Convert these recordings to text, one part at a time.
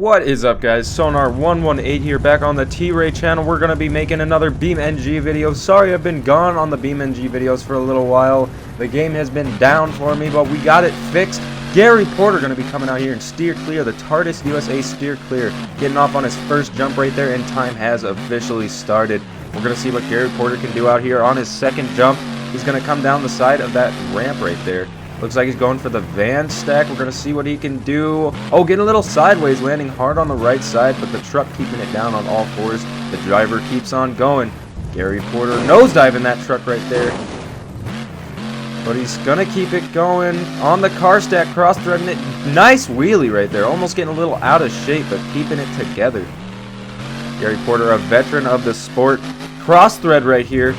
What is up, guys? Sonar118 here, back on the T.Ray channel. We're going to be making another BeamNG video. Sorry I've been gone on the BeamNG videos for a little while. The game has been down for me, but we got it fixed. Gary Porter going to be coming out here and steer clear. The TARDIS USA steer clear. Getting off on his first jump right there, and time has officially started. We're going to see what Gary Porter can do out here on his second jump. He's going to come down the side of that ramp right there. Looks like he's going for the van stack. We're going to see what he can do. Oh, getting a little sideways, landing hard on the right side, but the truck keeping it down on all fours. The driver keeps on going. Gary Porter nosediving that truck right there. But he's going to keep it going on the car stack, cross-threading it. Nice wheelie right there. Almost getting a little out of shape, but keeping it together. Gary Porter, a veteran of the sport. Cross-thread right here.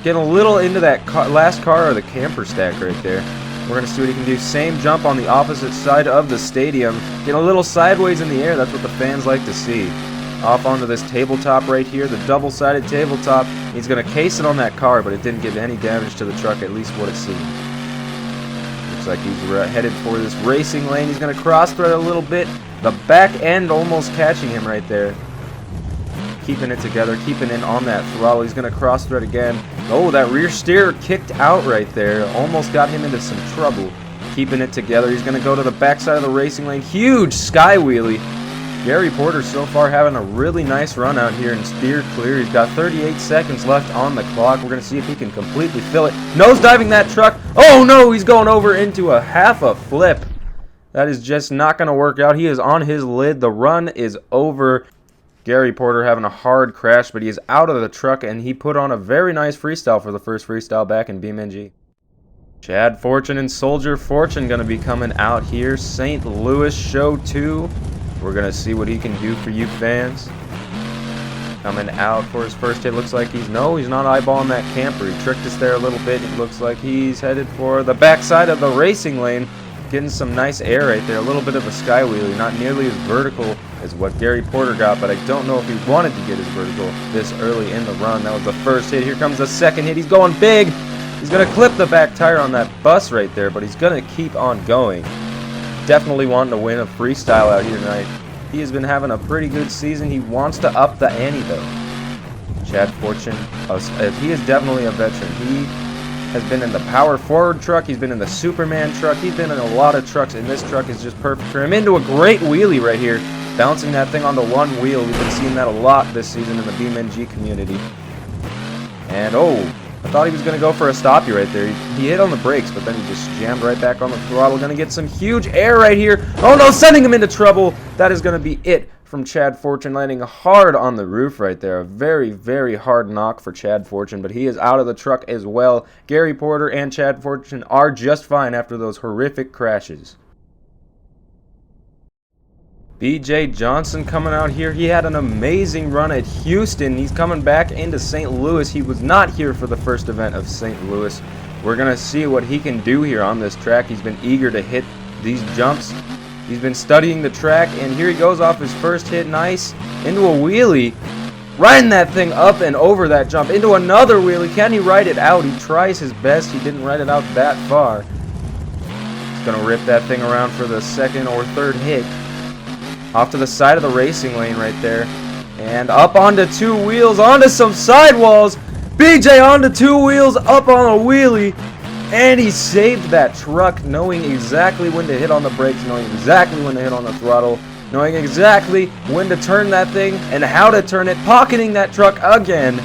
Getting a little into that last car or the camper stack right there. We're going to see what he can do. Same jump on the opposite side of the stadium. Getting a little sideways in the air. That's what the fans like to see. Off onto this tabletop right here. The double-sided tabletop. He's going to case it on that car, but it didn't give any damage to the truck, at least what it seemed. Looks like he's headed for this racing lane. He's going to cross-thread a little bit. The back end almost catching him right there. Keeping it together, keeping it on that throttle. He's going to cross-thread again. Oh, that rear steer kicked out right there. Almost got him into some trouble. Keeping it together. He's going to go to the backside of the racing lane. Huge sky wheelie. Gary Porter so far having a really nice run out here and steer clear. He's got 38 seconds left on the clock. We're going to see if he can completely fill it. Nosediving that truck. Oh, no, he's going over into a half a flip. That is just not going to work out. He is on his lid. The run is over. Gary Porter having a hard crash, but he is out of the truck, and he put on a very nice freestyle for the first freestyle back in BeamNG. Chad Fortune and Soldier Fortune going to be coming out here. St. Louis Show 2. We're going to see what he can do for you fans. Coming out for his first hit. Looks like he's not eyeballing that camper. He tricked us there a little bit. It looks like he's headed for the backside of the racing lane. Getting some nice air right there. A little bit of a sky wheelie. Not nearly as vertical as what Gary Porter got, but I don't know if he wanted to get his vertical this early in the run. That was the first hit. Here comes the second hit. He's going big. He's going to clip the back tire on that bus right there, but he's going to keep on going. Definitely wanting to win a freestyle out here tonight. He has been having a pretty good season. He wants to up the ante, though. Chad Fortune, he is definitely a veteran. He has been in the power forward truck. He's been in the Superman truck. He's been in a lot of trucks, and this truck is just perfect for him. Into a great wheelie right here. Bouncing that thing onto one wheel. We've been seeing that a lot this season in the BeamNG community. And, oh, I thought he was going to go for a stoppie right there. He hit on the brakes, but then he just jammed right back on the throttle. Going to get some huge air right here. Oh, no, sending him into trouble. That is going to be it from Chad Fortune, landing hard on the roof right there. A very, very hard knock for Chad Fortune, but he is out of the truck as well. Gary Porter and Chad Fortune are just fine after those horrific crashes. BJ Johnson coming out here. He had an amazing run at Houston. He's coming back into St. Louis. He was not here for the first event of St. Louis. We're going to see what he can do here on this track. He's been eager to hit these jumps. He's been studying the track, and here he goes off his first hit. Nice. Into a wheelie. Riding that thing up and over that jump. Into another wheelie. Can he ride it out? He tries his best. He didn't ride it out that far. He's going to rip that thing around for the second or third hit. Off to the side of the racing lane right there. And up onto two wheels, onto some sidewalls. BJ onto two wheels, up on a wheelie. And he saved that truck, knowing exactly when to hit on the brakes, knowing exactly when to hit on the throttle, knowing exactly when to turn that thing and how to turn it, pocketing that truck again.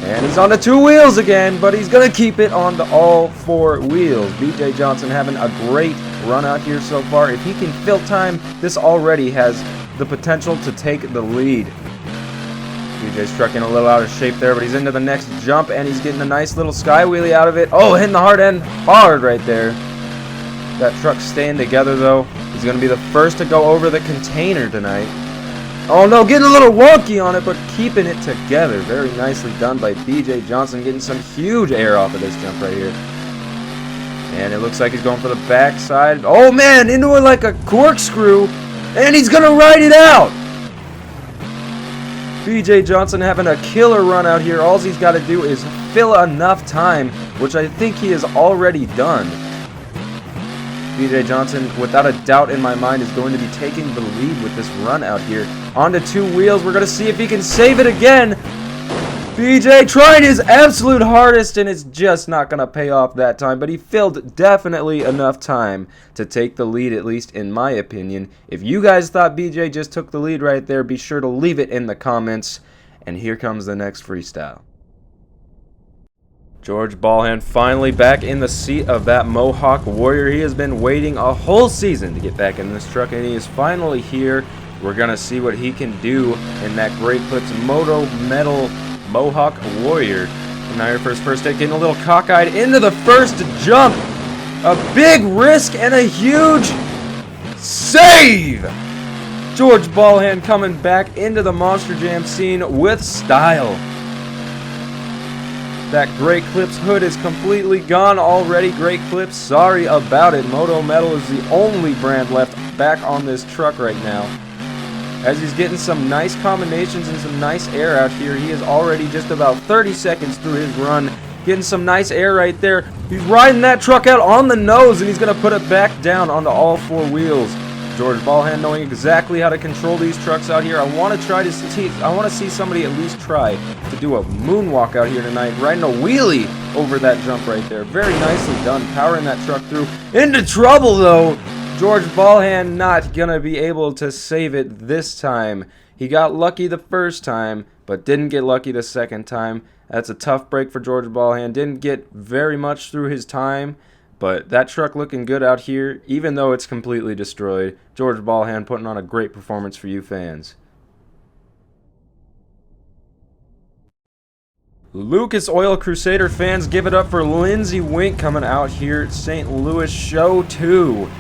And he's on the two wheels again, but he's going to keep it on to all four wheels. BJ Johnson having a great run out here so far. If he can fill time, this already has the potential to take the lead. BJ's truck in a little out of shape there, but he's into the next jump, and he's getting a nice little sky wheelie out of it. Oh, hitting the hard end hard right there. That truck staying together, though. He's going to be the first to go over the container tonight. Oh no, getting a little wonky on it, but keeping it together. Very nicely done by BJ Johnson, getting some huge air off of this jump right here. And it looks like he's going for the backside. Oh man, into it like a corkscrew, and he's going to ride it out. BJ Johnson having a killer run out here. All he's got to do is fill enough time, which I think he has already done. BJ Johnson, without a doubt in my mind, is going to be taking the lead with this run out here. Onto 2 wheels. We're going to see if he can save it again. BJ trying his absolute hardest, and it's just not going to pay off that time. But he filled definitely enough time to take the lead, at least in my opinion. If you guys thought BJ just took the lead right there, be sure to leave it in the comments. And here comes the next freestyle. George Ballhand finally back in the seat of that Mohawk Warrior. He has been waiting a whole season to get back in this truck, and he is finally here. We're going to see what he can do in that Great Clips Moto Metal Mohawk Warrior. And now here for his first hit, getting a little cockeyed into the first jump. A big risk and a huge save! George Ballhand coming back into the Monster Jam scene with style. That Great Clips hood is completely gone already. Great Clips, sorry about it. Moto Metal is the only brand left back on this truck right now. As he's getting some nice combinations and some nice air out here. He is already just about 30 seconds through his run. Getting some nice air right there. He's riding that truck out on the nose, and he's going to put it back down onto all 4 wheels. George Ballhand knowing exactly how to control these trucks out here. I want to see somebody at least try to do a moonwalk out here tonight, riding a wheelie over that jump right there. Very nicely done, powering that truck through. Into trouble though. George Ballhand not gonna be able to save it this time. He got lucky the first time, but didn't get lucky the second time. That's a tough break for George Ballhand. Didn't get very much through his time. But that truck looking good out here, even though it's completely destroyed. George Ballhand putting on a great performance for you fans. Lucas Oil Crusader fans, give it up for Lindsey Wink coming out here at St. Louis Show 2.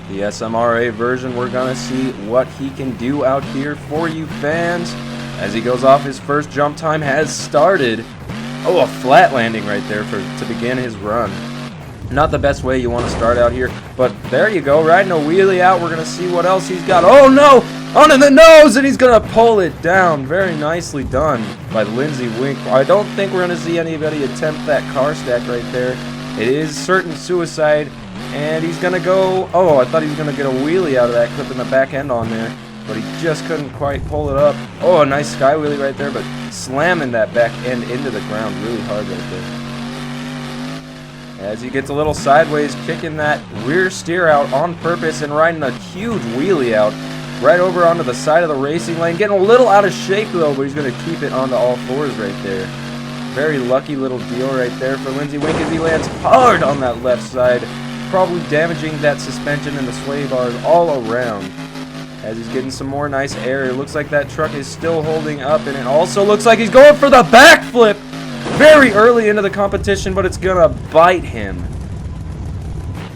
The SMRA version, we're going to see what he can do out here for you fans. As he goes off, his first jump time has started. Oh, a flat landing right there to begin his run. Not the best way you want to start out here, but there you go, riding a wheelie out. We're going to see what else he's got. Oh no, onto the nose, and he's going to pull it down. Very nicely done by Lindsey Wink. I don't think we're going to see anybody attempt that car stack right there. It is certain suicide, and he's going to go, oh, I thought he was going to get a wheelie out of that, clipping the back end on there. But he just couldn't quite pull it up. Oh, a nice sky wheelie right there, but slamming that back end into the ground really hard right there. As he gets a little sideways, kicking that rear steer out on purpose and riding a huge wheelie out right over onto the side of the racing lane. Getting a little out of shape though, but he's going to keep it onto all 4s right there. Very lucky little deal right there for Lindsey Wink as he lands hard on that left side, probably damaging that suspension and the sway bars all around. As he's getting some more nice air, it looks like that truck is still holding up, and it also looks like he's going for the backflip very early into the competition, but it's gonna bite him.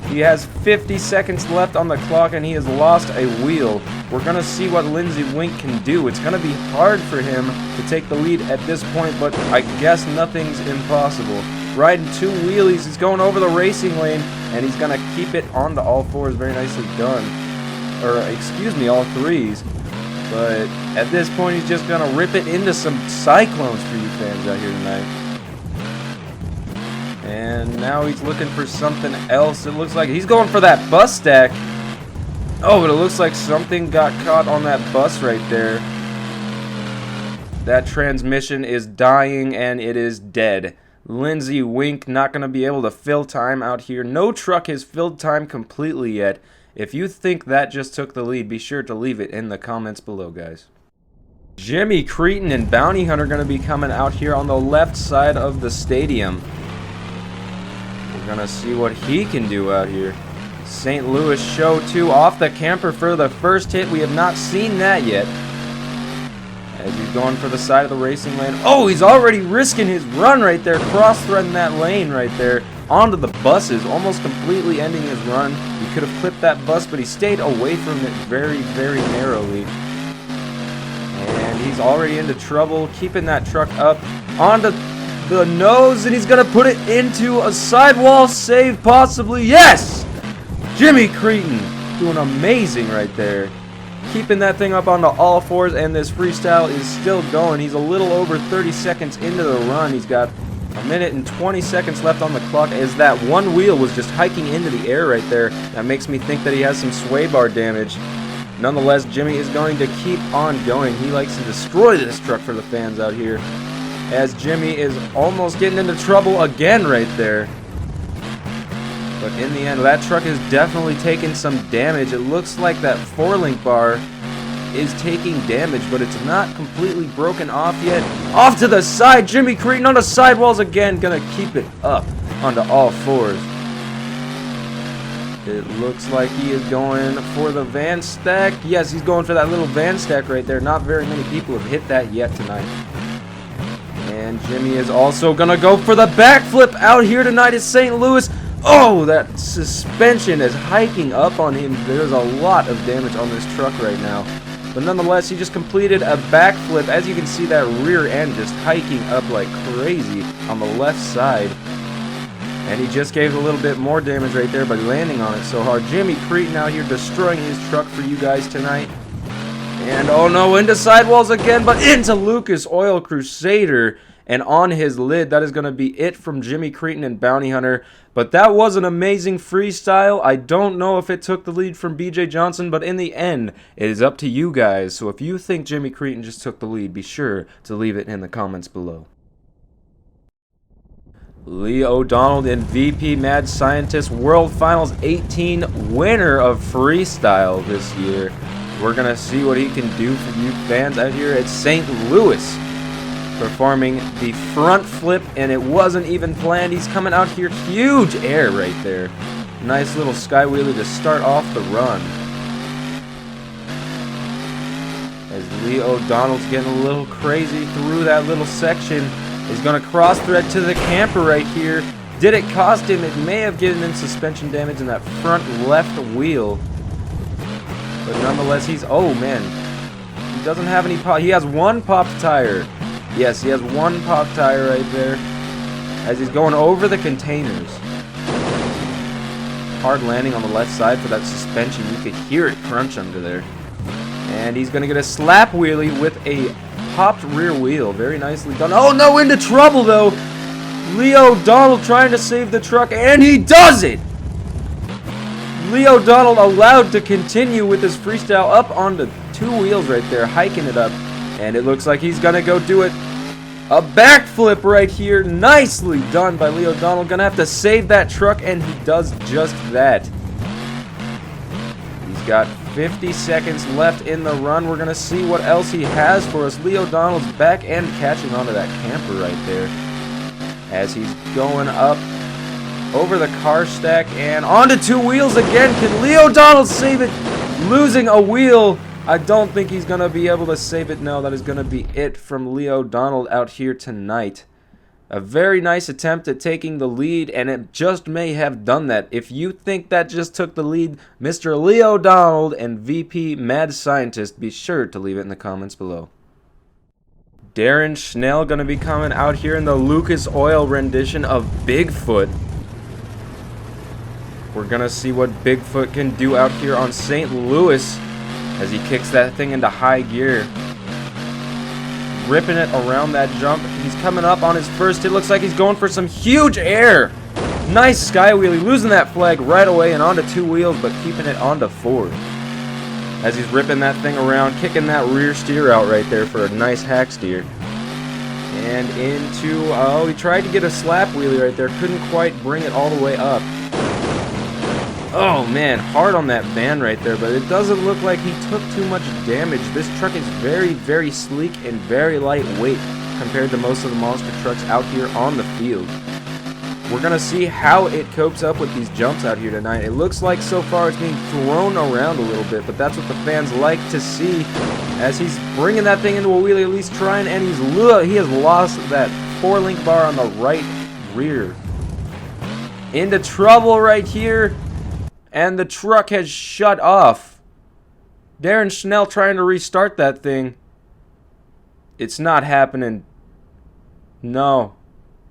He has 50 seconds left on the clock, and he has lost a wheel. We're gonna see what Lindsey Wink can do. It's gonna be hard for him to take the lead at this point, but I guess nothing's impossible. Riding 2 wheelies, he's going over the racing lane, and he's gonna keep it onto all 4s. Very nicely done. Or excuse me, all 3s. But at this point, he's just gonna rip it into some cyclones for you fans out here tonight. And now he's looking for something else. It looks like he's going for that bus stack. Oh, but it looks like something got caught on that bus right there. That transmission is dying and it is dead. Lindsey Wink not gonna be able to fill time out here. No truck has filled time completely yet. If you think that just took the lead, be sure to leave it in the comments below, guys. Jimmy Cretin and Bounty Hunter going to be coming out here on the left side of the stadium. We're going to see what he can do out here. St. Louis Show 2 off the camper for the first hit. We have not seen that yet. As he's going for the side of the racing lane. Oh, he's already risking his run right there. Cross-threading that lane right there. Onto the buses, almost completely ending his run. He could have clipped that bus, but he stayed away from it very, very narrowly. And he's already into trouble, keeping that truck up onto the nose, and he's going to put it into a sidewall save, possibly. Yes! Jimmy Cretin doing amazing right there. Keeping that thing up onto all 4s, and this freestyle is still going. He's a little over 30 seconds into the run. He's got A minute and 20 seconds left on the clock as that one wheel was just hiking into the air right there. That makes me think that he has some sway bar damage. Nonetheless, Jimmy is going to keep on going. He likes to destroy this truck for the fans out here, as Jimmy is almost getting into trouble again right there. But in the end, that truck has definitely taken some damage. It looks like that 4-link bar is taking damage, but it's not completely broken off yet. Off to the side, Jimmy Cretin on the sidewalls again, gonna keep it up onto all fours. It looks like he is going for the van stack. Yes, he's going for that little van stack right there. Not very many people have hit that yet tonight. And Jimmy is also gonna go for the backflip out here tonight at St. Louis. Oh, that suspension is hiking up on him. There's a lot of damage on this truck right now. But nonetheless, he just completed a backflip. As you can see, that rear end just hiking up like crazy on the left side. And he just gave a little bit more damage right there by landing on it so hard. Jimmy Cretin out here destroying his truck for you guys tonight. And oh no, into sidewalls again, but into Lucas Oil Crusader. And on his lid, that is going to be it from Jimmy Cretin and Bounty Hunter. But that was an amazing freestyle. I don't know if it took the lead from BJ Johnson, but in the end, it is up to you guys. So if you think Jimmy Cretin just took the lead, be sure to leave it in the comments below. Lee O'Donnell and VP Mad Scientist World Finals 18 winner of freestyle this year. We're going to see what he can do for you fans out here at St. Louis. Performing the front flip, and it wasn't even planned. He's coming out here, huge air right there. Nice little sky wheelie to start off the run. As Lee O'Donnell's getting a little crazy through that little section. He's going to cross thread to the camper right here. Did it cost him? It may have given him suspension damage in that front left wheel. But nonetheless, he's, oh man, he doesn't have any pop. He has one popped tire. Yes, he has one pop tire right there as he's going over the containers. Hard landing on the left side for that suspension. You could hear it crunch under there. And he's going to get a slap wheelie with a popped rear wheel. Very nicely done. Oh no, into trouble though. Lee O'Donnell trying to save the truck, and he does it! Lee O'Donnell allowed to continue with his freestyle up onto two wheels right there, hiking it up. And it looks like he's going to go do it. A backflip right here. Nicely done by Lee O'Donnell. Going to have to save that truck, and he does just that. He's got 50 seconds left in the run. We're going to see what else he has for us. Lee O'Donnell's back end catching onto that camper right there. As he's going up over the car stack and onto two wheels again. Can Lee O'Donnell save it? Losing a wheel. I don't think he's going to be able to save it. No, that is going to be it from Lee O'Donnell out here tonight. A very nice attempt at taking the lead, and it just may have done that. If you think that just took the lead, Mr. Lee O'Donnell and VP Mad Scientist, be sure to leave it in the comments below. Darren Schnell going to be coming out here in the Lucas Oil rendition of Bigfoot. We're going to see what Bigfoot can do out here on St. Louis as he kicks that thing into high gear. Ripping it around that jump. He's coming up on his first hit. Looks like he's going for some huge air. Nice sky wheelie. Losing that flag right away and onto two wheels, but keeping it onto four. As he's ripping that thing around, kicking that rear steer out right there for a nice hack steer. And into, oh, he tried to get a slap wheelie right there. Couldn't quite bring it all the way up. Oh man, hard on that van right there, but it doesn't look like he took too much damage. This truck is very, very sleek and very lightweight compared to most of the monster trucks out here on the field. We're going to see how it copes up with these jumps out here tonight. It looks like so far it's being thrown around a little bit, but that's what the fans like to see as he's bringing that thing into a wheelie, at least trying, and he has lost that 4-link bar on the right rear. Into trouble right here. And the truck has shut off. Darren Schnell trying to restart that thing. It's not happening. No.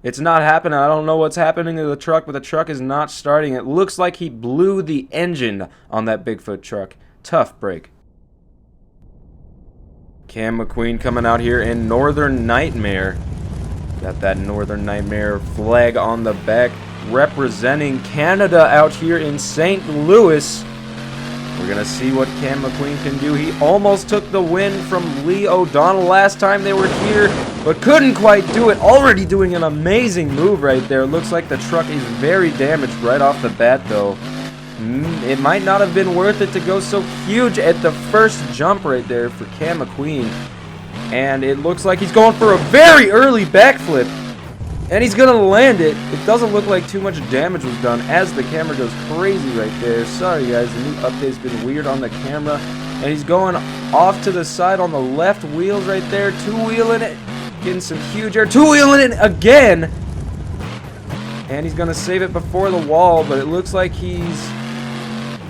It's not happening. I don't know what's happening to the truck, but the truck is not starting. It looks like he blew the engine on that Bigfoot truck. Tough break. Cam McQueen coming out here in Northern Nightmare. Got that Northern Nightmare flag on the back, representing Canada out here in St. Louis. We're going to see what Cam McQueen can do. He almost took the win from Lee O'Donnell last time they were here, but couldn't quite do it. Already doing an amazing move right there. Looks like the truck is very damaged right off the bat, though. It might not have been worth it to go so huge at the first jump right there for Cam McQueen. And it looks like he's going for a very early backflip. And he's going to land it. It doesn't look like too much damage was done as the camera goes crazy right there. Sorry guys, the new update's been weird on the camera. And he's going off to the side on the left wheels right there. Two-wheeling it. Getting some huge air. Two-wheeling it again. And he's going to save it before the wall. But it looks like he's...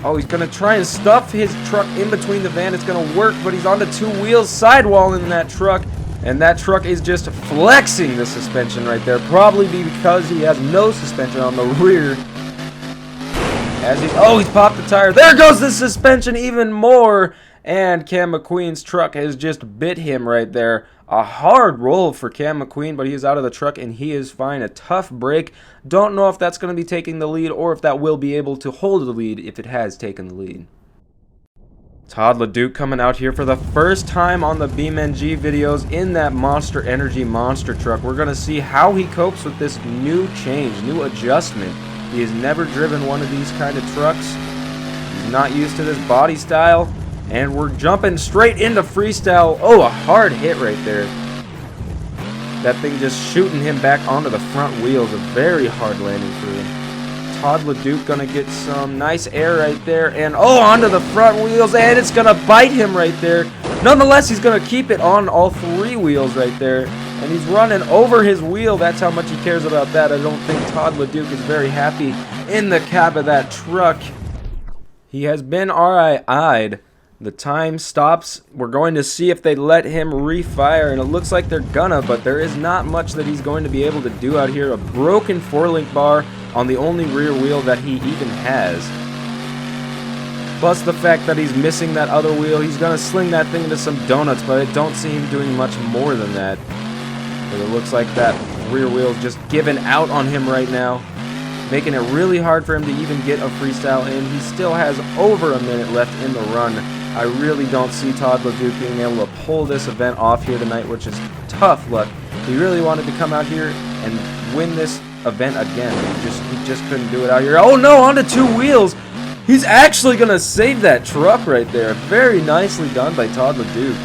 Oh, he's going to try and stuff his truck in between the van. It's going to work, but he's on the two wheels sidewalling that truck. And that truck is just flexing the suspension right there. Probably because he has no suspension on the rear. As he's popped the tire. There goes the suspension even more. And Cam McQueen's truck has just bit him right there. A hard roll for Cam McQueen, but he is out of the truck and he is fine. A tough break. Don't know if that's going to be taking the lead or if that will be able to hold the lead if it has taken the lead. Todd LeDuc coming out here for the first time on the BeamNG videos in that Monster Energy monster truck. We're going to see how he copes with this new change, new adjustment. He has never driven one of these kind of trucks. He's not used to this body style. And we're jumping straight into Freestyle. Oh, a hard hit right there. That thing just shooting him back onto the front wheels. A very hard landing for him. Todd LeDuc gonna get some nice air right there, and onto the front wheels, and it's gonna bite him right there. Nonetheless, he's gonna keep it on all three wheels right there, and he's running over his wheel. That's how much he cares about that. I don't think Todd LeDuc is very happy in the cab of that truck. He has been RII'd. The time stops. We're going to see if they let him refire, and it looks like they're gonna, but there is not much that he's going to be able to do out here. A broken 4-link bar on the only rear wheel that he even has. Plus the fact that he's missing that other wheel. He's going to sling that thing into some donuts, but I don't see him doing much more than that. But it looks like that rear wheel is just giving out on him right now, making it really hard for him to even get a freestyle in. He still has over a minute left in the run. I really don't see Todd LeDuc being able to pull this event off here tonight, which is tough luck. He really wanted to come out here and win this event again. He just couldn't do it out here. Oh no, onto two wheels. He's actually going to save that truck right there. Very nicely done by Todd LeDuc.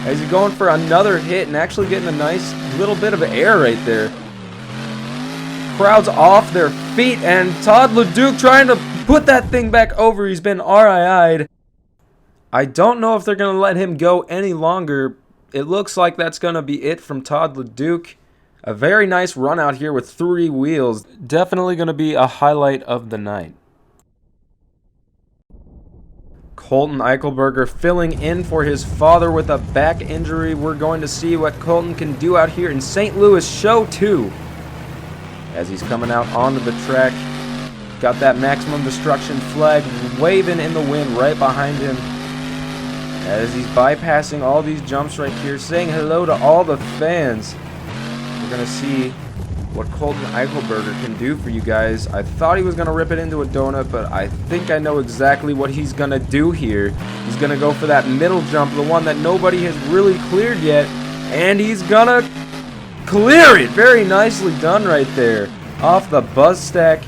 As he's going for another hit and actually getting a nice little bit of air right there. Crowd's off their feet, and Todd LeDuc trying to put that thing back over. He's been RII'd. I don't know if they're going to let him go any longer. It looks like that's going to be it from Todd LeDuc. A very nice run out here with three wheels. Definitely going to be a highlight of the night. Colton Eichelberger filling in for his father with a back injury. We're going to see what Colton can do out here in St. Louis Show 2. As he's coming out onto the track. Got that maximum destruction flag waving in the wind right behind him. As he's bypassing all these jumps right here. Saying hello to all the fans. We're going to see what Colton Eichelberger can do for you guys. I thought he was going to rip it into a donut, but I think I know exactly what he's going to do here. He's going to go for that middle jump, the one that nobody has really cleared yet, and he's going to clear it. Very nicely done right there. Off the buzz stack,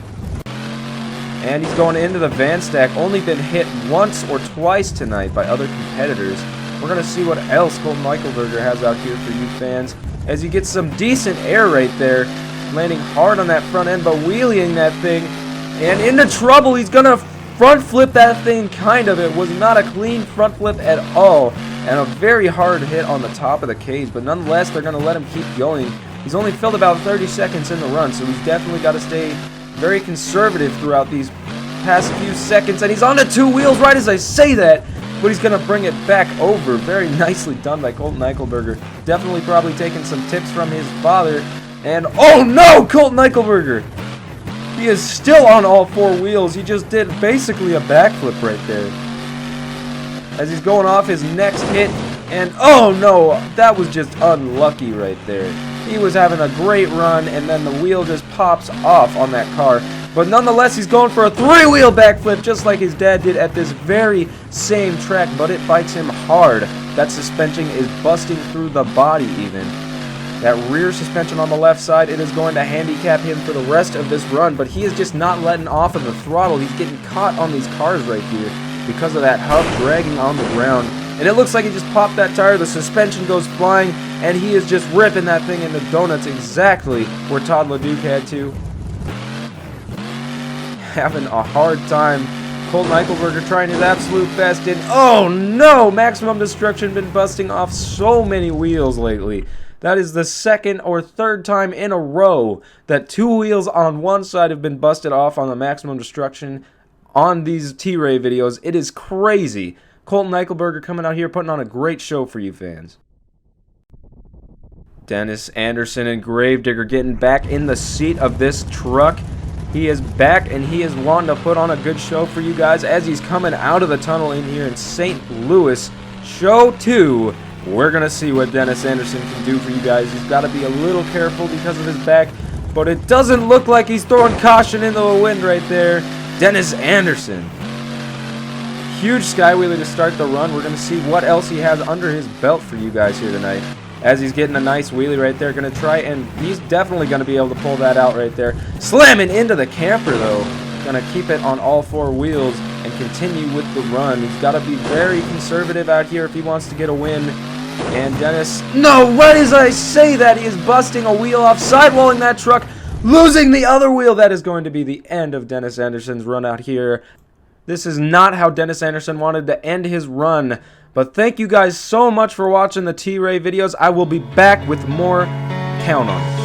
and he's going into the van stack. Only been hit once or twice tonight by other competitors. We're going to see what else Colton Eichelberger has out here for you fans. As he gets some decent air right there, landing hard on that front end, but wheeling that thing, and into trouble. He's gonna front flip that thing, kind of. It was not a clean front flip at all, and a very hard hit on the top of the cage, but nonetheless, they're gonna let him keep going. He's only filled about 30 seconds in the run, so he's definitely got to stay very conservative throughout these past few seconds, and he's on the two wheels right as I say that, but he's going to bring it back over. Very nicely done by Colton Eichelberger. Definitely probably taking some tips from his father. And oh no, Colton Eichelberger! He is still on all four wheels. He just did basically a backflip right there. As he's going off his next hit. And oh no, that was just unlucky right there. He was having a great run, and then the wheel just pops off on that car. But nonetheless, he's going for a three-wheel backflip, just like his dad did at this very same track, but it bites him hard. That suspension is busting through the body even. That rear suspension on the left side, it is going to handicap him for the rest of this run, but he is just not letting off of the throttle. He's getting caught on these cars right here because of that hub dragging on the ground. And it looks like he just popped that tire, the suspension goes flying, and he is just ripping that thing into donuts exactly where Todd LeDuc had to. Having a hard time. Colton Eichelberger trying his absolute best, and oh no! Maximum Destruction been busting off so many wheels lately. That is the second or third time in a row that two wheels on one side have been busted off on the Maximum Destruction on these T.Ray videos. It is crazy. Colton Eichelberger coming out here putting on a great show for you fans. Dennis Anderson and Gravedigger getting back in the seat of this truck. He is back and he is wanting to put on a good show for you guys as he's coming out of the tunnel in here in St. Louis. Show 2. We're going to see what Dennis Anderson can do for you guys. He's got to be a little careful because of his back, but it doesn't look like he's throwing caution into the wind right there. Dennis Anderson. Huge sky wheelie to start the run. We're going to see what else he has under his belt for you guys here tonight. As he's getting a nice wheelie right there. Going to try, and he's definitely going to be able to pull that out right there. Slamming into the camper, though. Going to keep it on all four wheels and continue with the run. He's got to be very conservative out here if he wants to get a win. And Dennis, no, what as I say that, he is busting a wheel off, sidewalling that truck, losing the other wheel. That is going to be the end of Dennis Anderson's run out here. This is not how Dennis Anderson wanted to end his run. But thank you guys so much for watching the T.Ray videos. I will be back with more. Count on it.